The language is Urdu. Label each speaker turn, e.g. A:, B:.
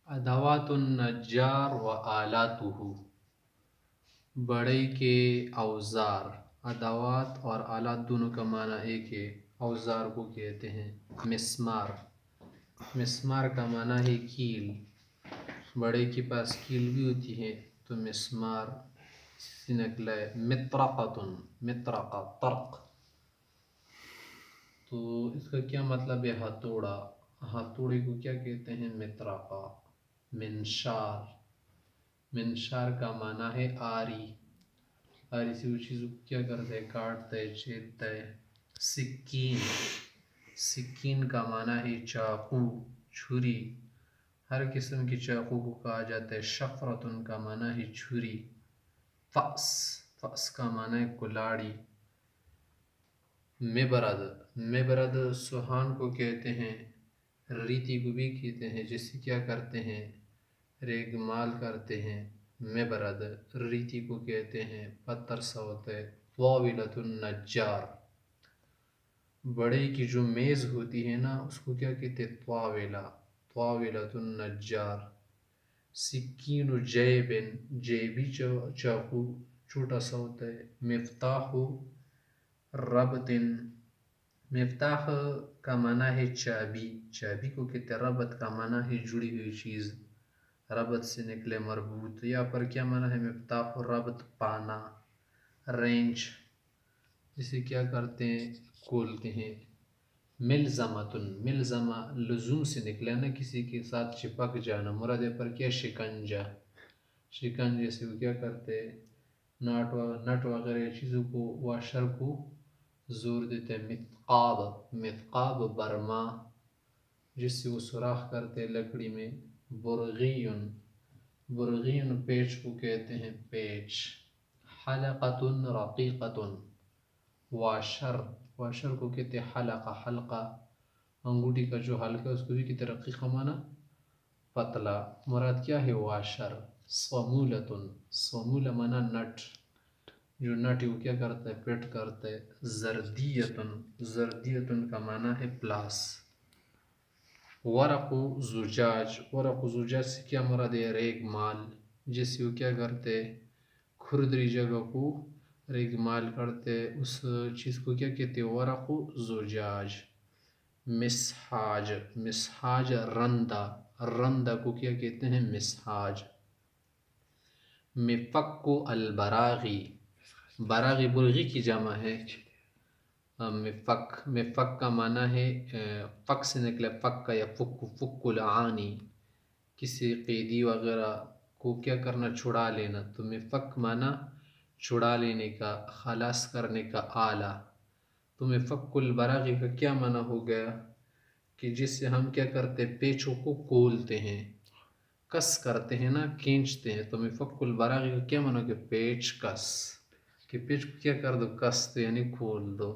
A: ادوات النجار و آلاتہ، بڑھئی کے اوزار۔ ادوات اور آلات دونوں کا معنی ایک ہے، اوزار کو کہتے ہیں مسمار۔ مسمار کا معنی ہے کیل، بڑھئی کے پاس کیل بھی ہوتی ہے تو مسمار سے نکلا ہے۔ مطرقۃ، مطرقہ طرق، تو اس کا کیا مطلب ہے؟ ہتھوڑا، ہتھوڑے کو کیا کہتے ہیں؟ مطرقہ۔ منشار، منشار کا معنی ہے آری، آری سے وہ چیزوں کو کیا کرتا ہے؟ کاٹتا ہے، چیرتا ہے۔ سکین، سکین کا معنی ہے چاقو، چھری، ہر قسم کی چاقو کو کہا جاتا ہے۔ شفرۃ کا معنی ہے چھری۔ فأس، فأس کا معنی ہے کلاڑی۔ مبرد، مبرد سوہان کو کہتے ہیں، ریتی کو بھی کہتے ہیں، جس سے کیا کرتے ہیں؟ ریگ مال کرتے ہیں۔ مبرد ریتی کو کہتے ہیں، پتھر سا ہوتا ہے۔ طاولۃ النجار، بڑھئی کی جو میز ہوتی ہے نا اس کو کیا کہتے ہیں؟ طاولہ، طاولۃ النجار۔ سکین جیب، جیبی چاقو چھوٹا سا ہوتا ہے۔ مفتاح ربط، مفتاح کا معنی ہے چابی، چابی کو کہتے ہیں۔ ربط کا معنی ہے جڑی ہوئی چیز، ربط سے نکلے مربوط۔ یہاں پر کیا معنی ہے؟ مفتاح ربط پانا۔ رینچ، جسے کیا کرتے ہیں؟ کھولتے ہیں۔ ملزمۃ، ملزمہ لزوم سے نکلا نا، کسی کے ساتھ چپک جانا، مراد ہے پر کیا؟ شکنجہ، شکنجے سے وہ کیا کرتے ہیں؟ نٹ وغیرہ چیزوں کو، واشر کو زور دیتے ہیں۔ مثقاب، مثقاب برما، جس سے وہ سوراخ کرتے ہیں لکڑی میں۔ برغیون، برغیون پیچ کو کہتے ہیں، پیچ۔ حلقۃ رقیقۃ، واشر، واشر کو کہتے ہیں حلقہ، حلقہ انگوٹھی کا جو حلقہ اس کو بھی کہتے ہیں رقیقہ معنی پتلا، مراد کیا ہے؟ واشر۔ صمولۃ، صمولہ معنی نٹ، جو نٹ ہے وہ کیا کرتا ہے؟ فٹ کرتا ہے۔ زردیۃ، زردیۃ کا معنی ہے پلاس۔ ورق زجاج، ورق زجاج سے کیا مراد ہے؟ ریگ مال، جس سے وہ کیا کرتے ہیں؟ کھردری جگہ کو ریگ مال کرتے، اس چیز کو کیا کہتے ہیں؟ ورق زجاج۔ مسحاج، مسحاج رندہ، رندہ کو کیا کہتے ہیں؟ مسحاج۔ مفک البراغی، براغی برغی کی جمع ہے۔ مفک، مفک کا معنی ہے فک سے نکلا فک یا فک، فک العانی، کسی قیدی وغیرہ کو کیا کرنا؟ چھڑا لینا، تو مفک معنی چھڑا لینے کا، خلاص کرنے کا آلہ۔ تو مفک البراغی کا کیا معنی ہو گیا؟ کہ جس سے ہم کیا کرتے ہیں؟ پیچوں کو کھولتے ہیں، کس کرتے ہیں نا، کھینچتے ہیں۔ تو مفک البراغی کا کیا معنی ہو گیا؟ پیچ کس، کہ پیچ کو کیا کر دو؟ کس دو، یعنی کھول دو۔